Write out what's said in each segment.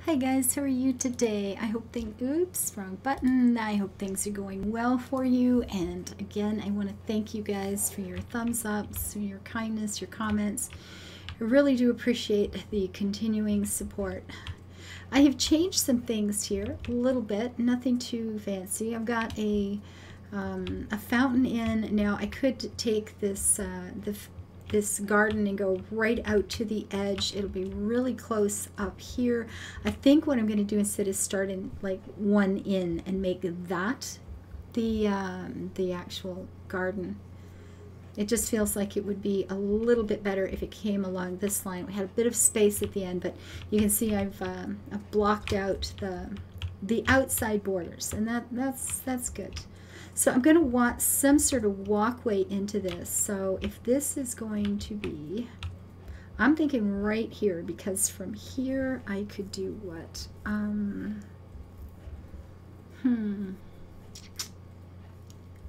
Hi guys, how are you today? I hope oops, wrong button. I hope things are going well for you. And again, I want to thank you guys for your thumbs ups, for your kindness, your comments. I really do appreciate the continuing support. I have changed some things here a little bit, nothing too fancy. I've got a fountain in. Now I could take this this garden and go right out to the edge. It'll be really close up here. I think what I'm going to do instead is start in like one in and make that the actual garden. It just feels like it would be a little bit better if it came along this line. We had a bit of space at the end, but you can see I've blocked out the outside borders, and that's good. So I'm going to want some sort of walkway into this. So if this is going to be, I'm thinking right here, because from here I could do what?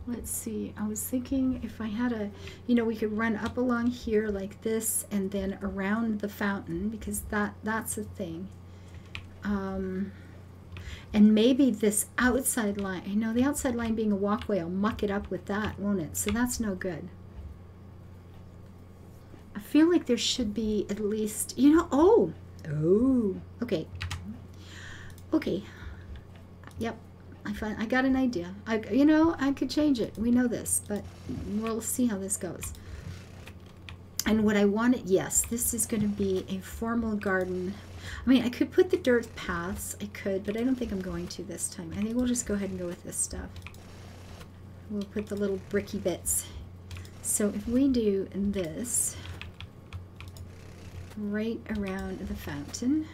Let's see. I was thinking if I had a, we could run up along here like this and then around the fountain, because that's a thing. And maybe this outside line, the outside line being a walkway, I'll muck it up with that, won't it? So that's no good. I feel like there should be at least, okay. Yep, I got an idea. I could change it. We know this, but we'll see how this goes. And what I wanted, yes, this is going to be a formal garden. I mean, I could put the dirt paths, I could, but I don't think I'm going to this time. I think we'll just go ahead and go with this stuff. We'll put the little bricky bits. So if we do this right around the fountain,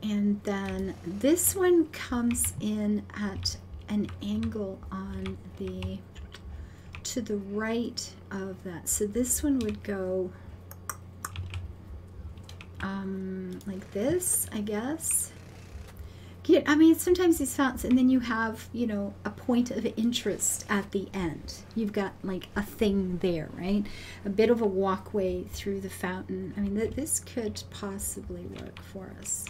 and then this one comes in at an angle on to the right of that. So this one would go like this, I guess. Yeah, I mean, sometimes these fountains, and then you have, a point of interest at the end. You've got like a thing there, right? A bit of a walkway through the fountain. I mean, this could possibly work for us.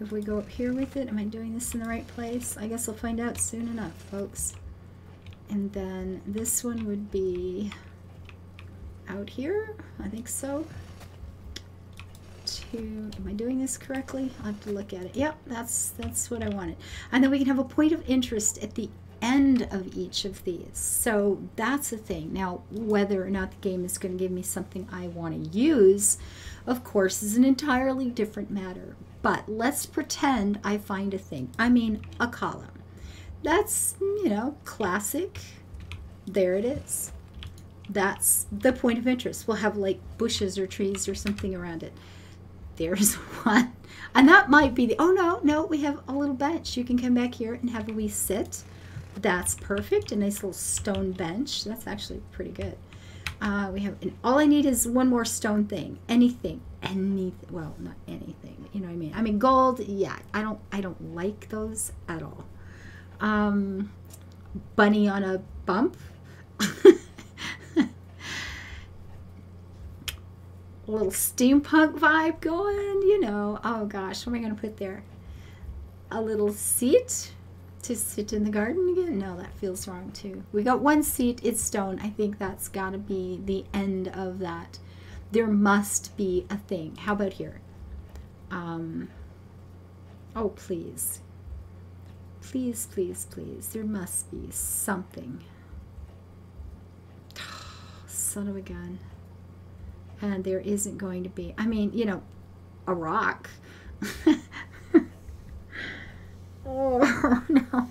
If we go up here with it, am I doing this in the right place? I guess I'll find out soon enough, folks. And then this one would be out here, I think so. Am I doing this correctly? I'll have to look at it. Yep, that's what I wanted. And then we can have a point of interest at the end of each of these. So that's the thing. Now, whether or not the game is going to give me something I want to use, of course, is an entirely different matter. But let's pretend I find a thing. I mean, a column. That's, classic. There it is. That's the point of interest. We'll have like bushes or trees or something around it. There's one. And that might be the, oh no, we have a little bench. You can come back here and have a wee sit. That's perfect. A nice little stone bench. That's actually pretty good. We have, and all I need is one more stone thing. Anything. Well, not anything. You know what I mean? I mean, gold, yeah. I don't like those at all. Bunny on a bump. A little steampunk vibe going, Oh gosh, what am I going to put there? A little seat to sit in the garden again? No, that feels wrong too. We got one seat, it's stone. I think that's got to be the end of that. There must be a thing. How about here? Oh, please. Please, please, please. There must be something. Son of a gun. And there isn't going to be. I mean, a rock. Oh, no.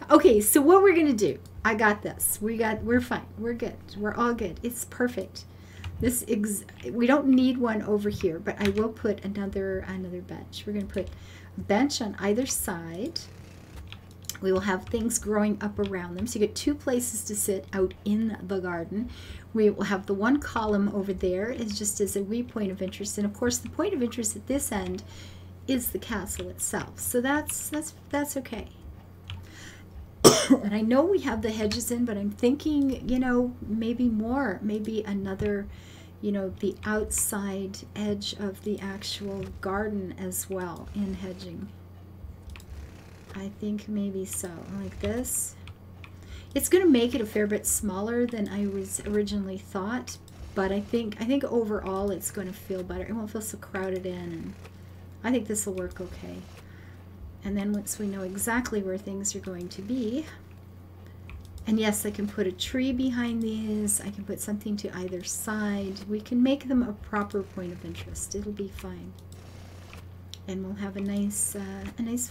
Okay, so what we're going to do. I got this. We're fine. We're good. We're all good. It's perfect. We don't need one over here, but I will put another bench. We're going to put a bench on either side. We will have things growing up around them. So you get two places to sit out in the garden. We will have the one column over there is just as a wee point of interest. And of course, the point of interest at this end is the castle itself. So that's okay. And I know we have the hedges in, but I'm thinking, you know, maybe more, maybe another, you know, the outside edge of the actual garden as well in hedging. I think maybe so, like this. It's going to make it a fair bit smaller than I was originally thought, but I think overall it's going to feel better. It won't feel so crowded in, and I think this will work okay. And then once we know exactly where things are going to be, and yes, I can put a tree behind these, I can put something to either side. We can make them a proper point of interest. It'll be fine. And we'll have a nice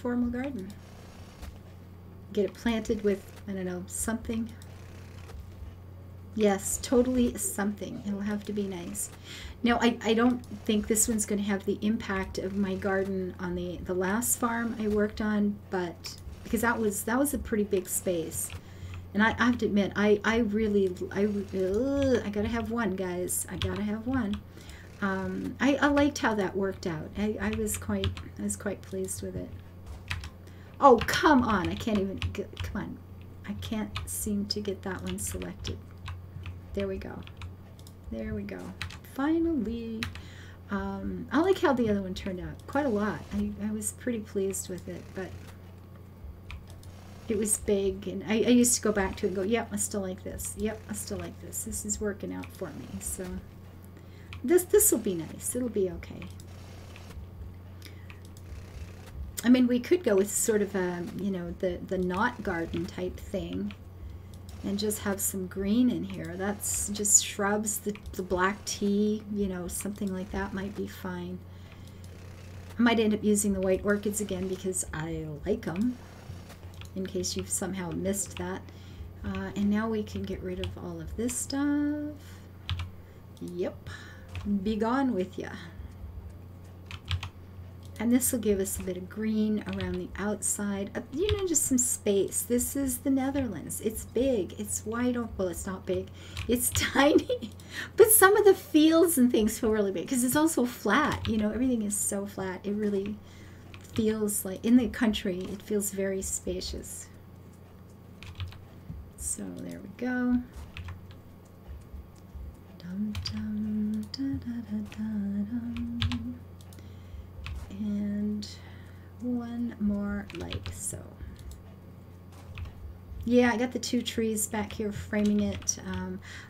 formal garden. Get it planted with, I don't know, something. Yes, totally something. It'll have to be nice. Now, I don't think this one's going to have the impact of my garden on the last farm I worked on, but because that was a pretty big space. And I have to admit, I gotta have one, guys. I gotta have one. I liked how that worked out. I was quite pleased with it. Oh, come on. I can't even get, come on. I can't seem to get that one selected. There we go. There we go. Finally. I like how the other one turned out. Quite a lot. I was pretty pleased with it, but it was big, and I used to go back to it and go, yep, I still like this. Yep, I still like this. This is working out for me. So this will be nice. It'll be okay. I mean, we could go with sort of a, you know, the knot garden type thing and just have some green in here. That's just shrubs, the black tea, you know, something like that might be fine. I might end up using the white orchids again because I like them, in case you've somehow missed that. And now we can get rid of all of this stuff. Yep, be gone with ya. And this will give us a bit of green around the outside. You know, just some space. This is the Netherlands. It's big. It's wide open. Well, it's not big. It's tiny. But some of the fields and things feel really big because it's also flat. You know, everything is so flat. It really feels like, in the country, it feels very spacious. So there we go. Dum, dum, da, da, da, da, dum. And one more like so. Yeah, I got the two trees back here framing it.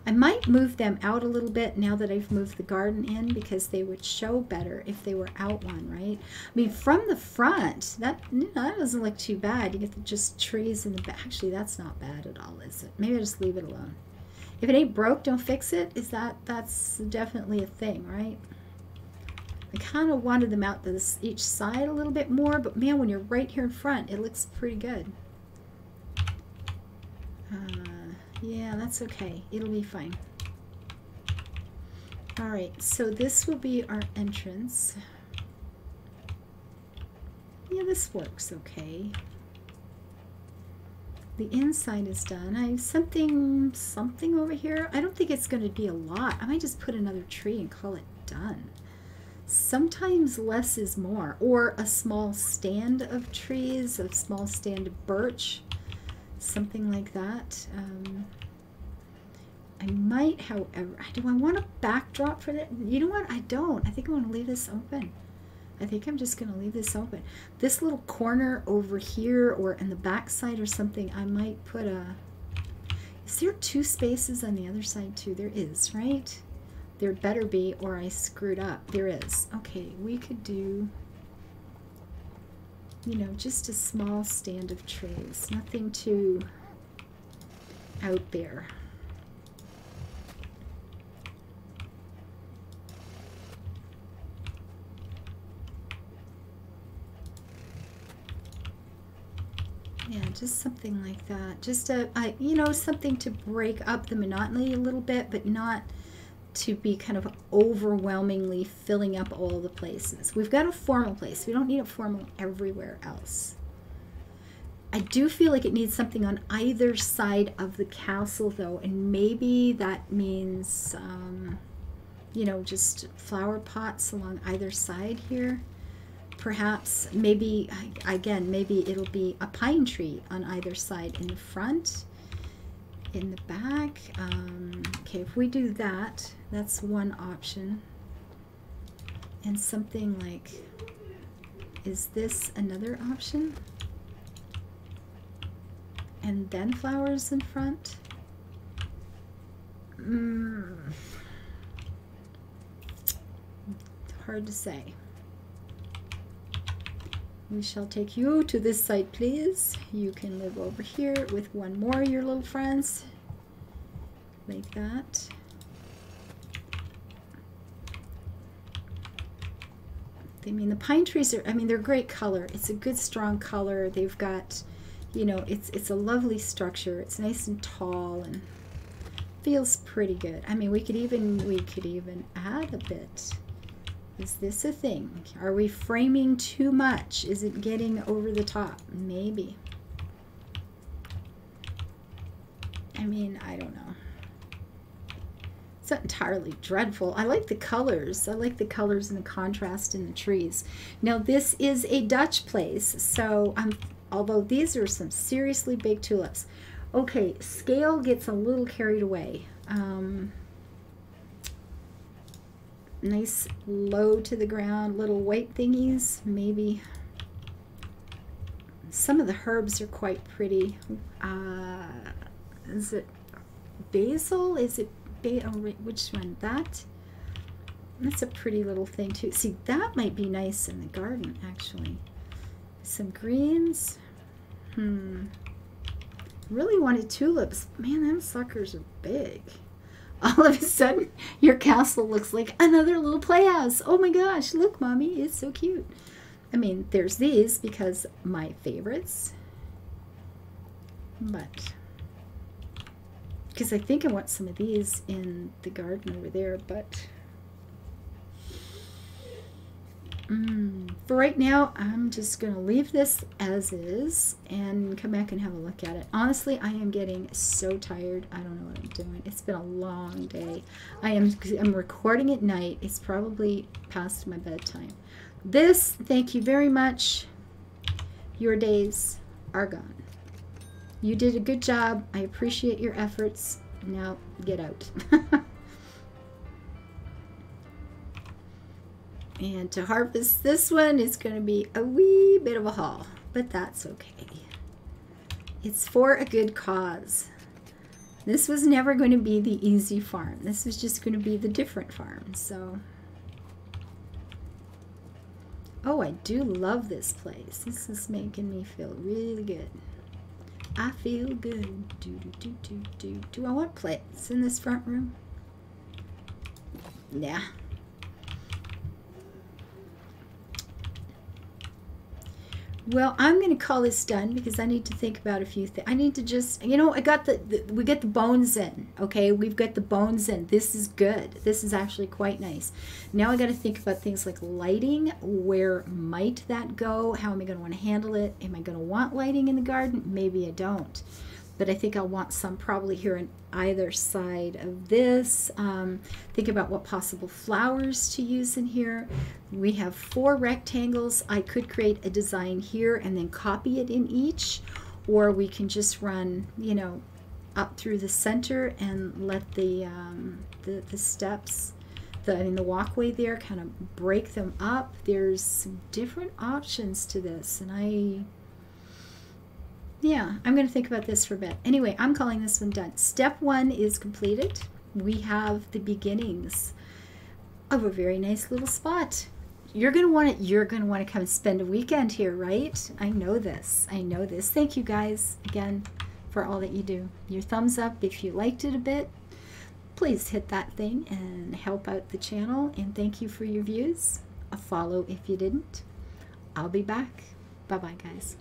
I might move them out a little bit now that I've moved the garden in, because they would show better if they were out one, right? I mean, from the front, that doesn't look too bad. You get just trees in the back. Actually, that's not bad at all, is it? Maybe I'll just leave it alone. If it ain't broke, don't fix it. That's definitely a thing, right? I kind of wanted them out to each side a little bit more, but man, when you're right here in front, it looks pretty good. Yeah, that's okay. It'll be fine. All right, so this will be our entrance. Yeah, this works okay. The inside is done. I have something over here. I don't think it's going to be a lot. I might just put another tree and call it done. Sometimes less is more, or a small stand of trees, a small stand of birch, something like that. I might, however, do I want a backdrop for that? You know what? I don't. I think I want to leave this open. I think I'm just going to leave this open. This little corner over here, or in the back side or something, I might put a... Is there two spaces on the other side too? There is, right? There better be, or I screwed up. There is. Okay, we could do, you know, just a small stand of trees. Nothing too out there. Yeah, just something like that. Just you know, something to break up the monotony a little bit, but not to be kind of overwhelmingly filling up all the places. We've got a formal place. We don't need a formal everywhere else. I do feel like it needs something on either side of the castle, though, and maybe that means, you know, just flower pots along either side here. perhaps, maybe, again, maybe it'll be a pine tree on either side, in the front, in the back. Okay, if we do that, that's one option. And something like, is this another option? And then flowers in front? Hard to say. We shall take you to this side, please. You can live over here with one more of your little friends. Like that. I mean, the pine trees are, I mean, they're great color. It's a good, strong color. They've got, you know, it's a lovely structure. It's nice and tall and feels pretty good. I mean, we could even add a bit. Is this a thing? Are we framing too much? Is it getting over the top? Maybe. I mean, I don't know. It's not entirely dreadful. I like the colors. I like the colors and the contrast in the trees. Now, this is a Dutch place, so although these are some seriously big tulips. Okay, scale gets a little carried away. Nice low to the ground little white thingies, maybe. Some of the herbs are quite pretty. Is it basil? Is it which one? That's a pretty little thing too. See, that might be nice in the garden, actually. Some greens. Really wanted tulips. Man, them suckers are big. All of a sudden, your castle looks like another little playhouse. Oh my gosh, look, Mommy, it's so cute. I mean, there's these because my favorites. But, because I think I want some of these in the garden over there, but for right now, I'm just going to leave this as is and come back and have a look at it. Honestly, I am getting so tired. I don't know what I'm doing. It's been a long day. I'm recording at night. It's probably past my bedtime. Thank you very much. Your days are gone. You did a good job. I appreciate your efforts. Now get out. And to harvest this one is going to be a wee bit of a haul, but that's okay. It's for a good cause. This was never going to be the easy farm. This was just going to be the different farm. So, oh, I do love this place. This is making me feel really good. I feel good. Do I want plants in this front room? Nah. Well, I'm going to call this done because I need to think about a few things. I need to just, you know, we got the bones in, okay? We've got the bones in. This is good. This is actually quite nice. Now I got to think about things like lighting. Where might that go? How am I going to want to handle it? Am I going to want lighting in the garden? Maybe I don't. But I think I'll want some probably here on either side of this. Think about what possible flowers to use in here. We have 4 rectangles. I could create a design here and then copy it in each, or we can just run, you know, up through the center and let the steps, the walkway there, kind of break them up. There's some different options to this, and yeah, I'm going to think about this for a bit. Anyway, I'm calling this one done. Step 1 is completed. We have the beginnings of a very nice little spot. You're going to want to come and spend a weekend here, right? I know this. I know this. Thank you guys again for all that you do. Your thumbs up if you liked it a bit. Please hit that thing and help out the channel. And thank you for your views. A follow if you didn't. I'll be back. Bye-bye, guys.